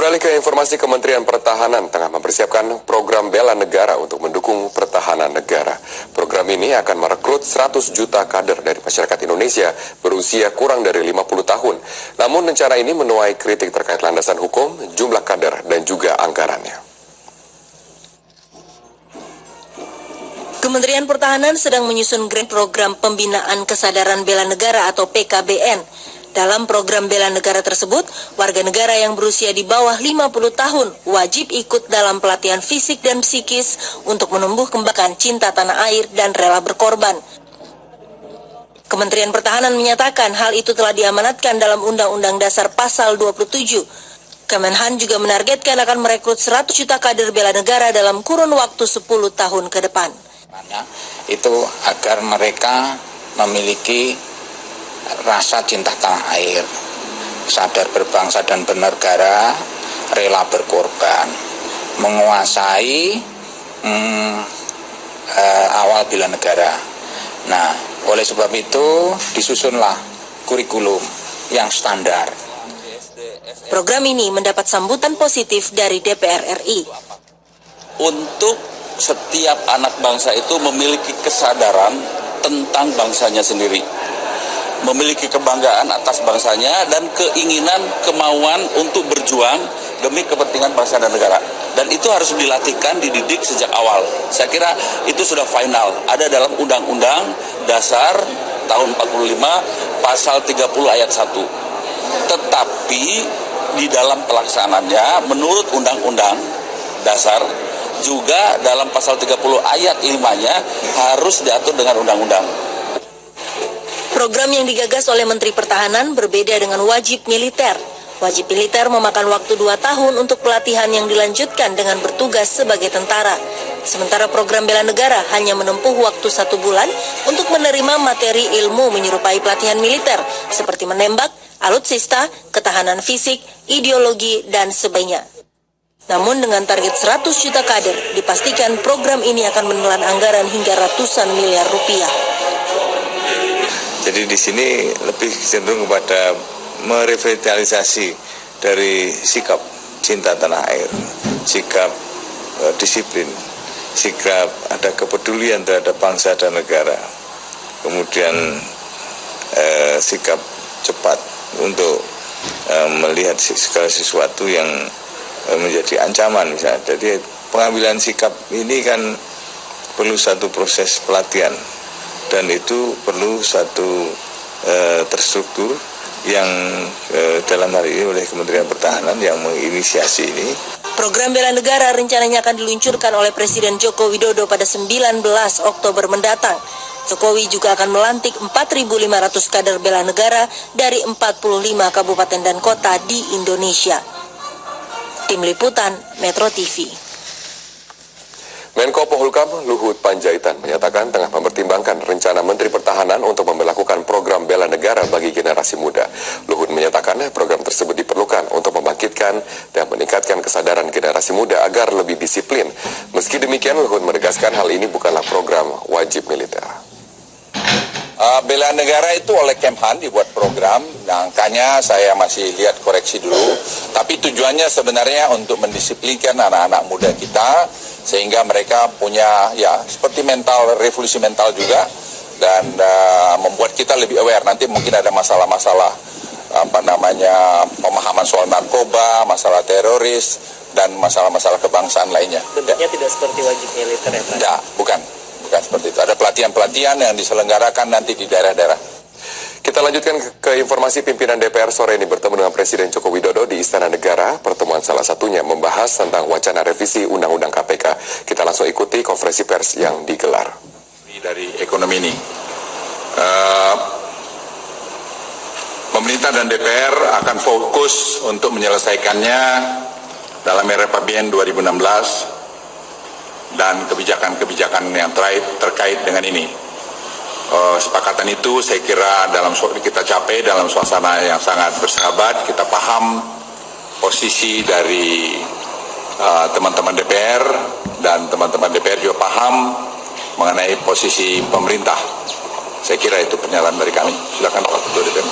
Beralih ke informasi, Kementerian Pertahanan tengah mempersiapkan program bela negara untuk mendukung pertahanan negara. Program ini akan merekrut 100 juta kader dari masyarakat Indonesia berusia kurang dari 50 tahun. Namun rencana ini menuai kritik terkait landasan hukum, jumlah kader, dan juga anggarannya. Kementerian Pertahanan sedang menyusun grant program pembinaan kesadaran bela negara atau PKBN. Dalam program bela negara tersebut, warga negara yang berusia di bawah 50 tahun wajib ikut dalam pelatihan fisik dan psikis untuk menumbuh kembangkan cinta tanah air dan rela berkorban. Kementerian Pertahanan menyatakan hal itu telah diamanatkan dalam Undang-Undang Dasar Pasal 27. Kemenhan juga menargetkan akan merekrut 100 juta kader bela negara dalam kurun waktu 10 tahun ke depan. Itu agar mereka memiliki rasa cinta tanah air, sadar berbangsa dan bernegara, rela berkorban, menguasai awal bela negara. Nah, oleh sebab itu disusunlah kurikulum yang standar. Program ini mendapat sambutan positif dari DPR RI. Untuk setiap anak bangsa itu memiliki kesadaran tentang bangsanya sendiri, memiliki kebanggaan atas bangsanya dan keinginan, kemauan untuk berjuang demi kepentingan bangsa dan negara. Dan itu harus dilatihkan, dididik sejak awal. Saya kira itu sudah final. Ada dalam Undang-Undang Dasar tahun 45 pasal 30 ayat 1. Tetapi di dalam pelaksanaannya menurut Undang-Undang Dasar juga dalam pasal 30 ayat 5-nya harus diatur dengan undang-undang. Program yang digagas oleh Menteri Pertahanan berbeda dengan wajib militer. Wajib militer memakan waktu 2 tahun untuk pelatihan yang dilanjutkan dengan bertugas sebagai tentara. Sementara program bela negara hanya menempuh waktu 1 bulan untuk menerima materi ilmu menyerupai pelatihan militer seperti menembak, alutsista, ketahanan fisik, ideologi, dan sebagainya. Namun dengan target 100 juta kader, dipastikan program ini akan menelan anggaran hingga ratusan miliar rupiah. Jadi di sini lebih cenderung kepada merevitalisasi dari sikap cinta tanah air, sikap disiplin, sikap ada kepedulian terhadap bangsa dan negara, kemudian sikap cepat untuk melihat segala sesuatu yang menjadi ancaman misalnya. Jadi pengambilan sikap ini kan perlu satu proses pelatihan. Dan itu perlu satu terstruktur yang dalam hal ini oleh Kementerian Pertahanan yang menginisiasi ini. Program bela negara rencananya akan diluncurkan oleh Presiden Joko Widodo pada 19 Oktober mendatang. Jokowi juga akan melantik 4.500 kader bela negara dari 45 kabupaten dan kota di Indonesia. Tim Liputan Metro TV. Menko Polhukam Luhut Panjaitan menyatakan tengah mempertimbangkan rencana Menteri Pertahanan untuk memberlakukan program bela negara bagi generasi muda. Luhut menyatakan program tersebut diperlukan untuk membangkitkan dan meningkatkan kesadaran generasi muda agar lebih disiplin. Meski demikian, Luhut menegaskan hal ini bukanlah program wajib militer. Bela negara itu oleh Kemhan dibuat program, angkanya saya masih lihat koreksi dulu, tapi tujuannya sebenarnya untuk mendisiplinkan anak-anak muda kita sehingga mereka punya ya seperti mental, revolusi mental juga, dan membuat kita lebih aware. Nanti mungkin ada masalah-masalah pemahaman soal narkoba, masalah teroris, dan masalah-masalah kebangsaan lainnya. Bentuknya tidak seperti wajib militer ya Pak? Ya, bukan seperti itu. Ada pelatihan-pelatihan yang diselenggarakan nanti di daerah-daerah. Kita lanjutkan ke informasi. Pimpinan DPR sore ini bertemu dengan Presiden Joko Widodo di Istana Negara. Pertemuan salah satunya membahas tentang wacana revisi Undang-Undang KPK. Kita langsung ikuti konferensi pers yang digelar. Dari ekonomi ini, pemerintah dan DPR akan fokus untuk menyelesaikannya dalam RAPBN 2016 dan kebijakan-kebijakan yang terkait dengan ini. Sepakatan itu saya kira kita capai dalam suasana yang sangat bersahabat. Kita paham posisi dari teman-teman DPR dan teman-teman DPR juga paham mengenai posisi pemerintah. Saya kira itu pernyataan dari kami. Silakan Pak Ketua DPR.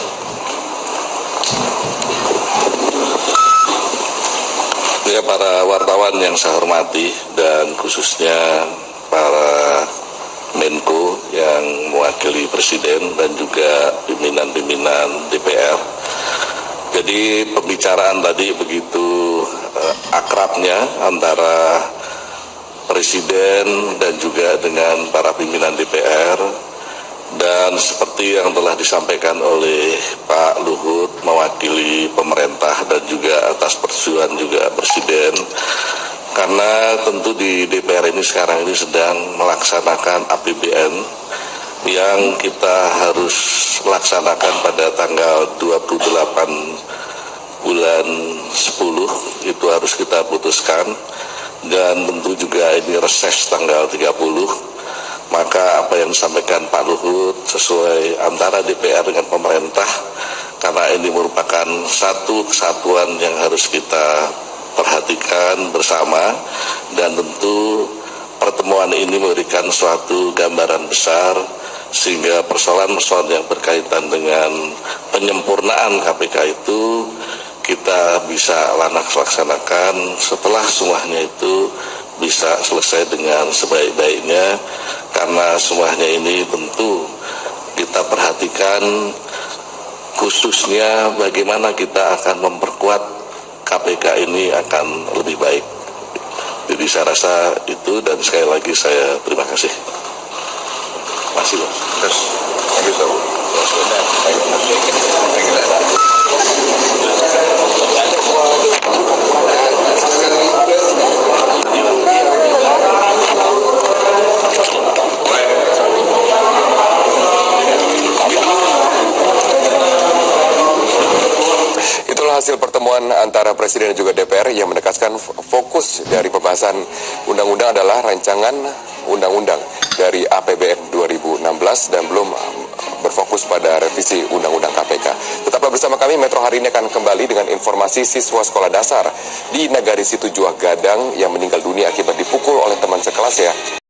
juga para wartawan yang saya hormati dan khususnya para Menko yang mewakili Presiden dan juga pimpinan-pimpinan DPR. Jadi pembicaraan tadi begitu akrabnya antara Presiden dan juga dengan para pimpinan DPR, dan seperti yang telah disampaikan oleh Pak Luhut mewakili pemerintah dan juga atas persetujuan juga Presiden, karena tentu di DPR ini sekarang ini sedang melaksanakan APBN yang kita harus laksanakan pada tanggal 28 bulan 10, itu harus kita putuskan, dan tentu juga ini reses tanggal 30. Maka apa yang disampaikan Pak Luhut sesuai antara DPR dengan pemerintah, karena ini merupakan satu kesatuan yang harus kita perhatikan bersama, dan tentu pertemuan ini memberikan suatu gambaran besar sehingga persoalan-persoalan yang berkaitan dengan penyempurnaan KPK itu kita bisa laksanakan setelah semuanya itu bisa selesai dengan sebaik-baiknya, karena semuanya ini tentu kita perhatikan khususnya bagaimana kita akan memperkuat KPK ini akan lebih baik. Jadi saya rasa itu, dan sekali lagi saya terima kasih. Masih loh. Terus, Itulah hasil pertemuan antara Presiden dan juga DPR yang menegaskan fokus dari pembahasan undang-undang adalah rancangan undang-undang dari APBN 2016 dan belum berfokus pada revisi undang-undang KPK. Tetaplah bersama kami, Metro hari ini akan kembali dengan informasi siswa sekolah dasar di Nagari Situjuah Gadang yang meninggal dunia akibat dipukul oleh teman sekelasnya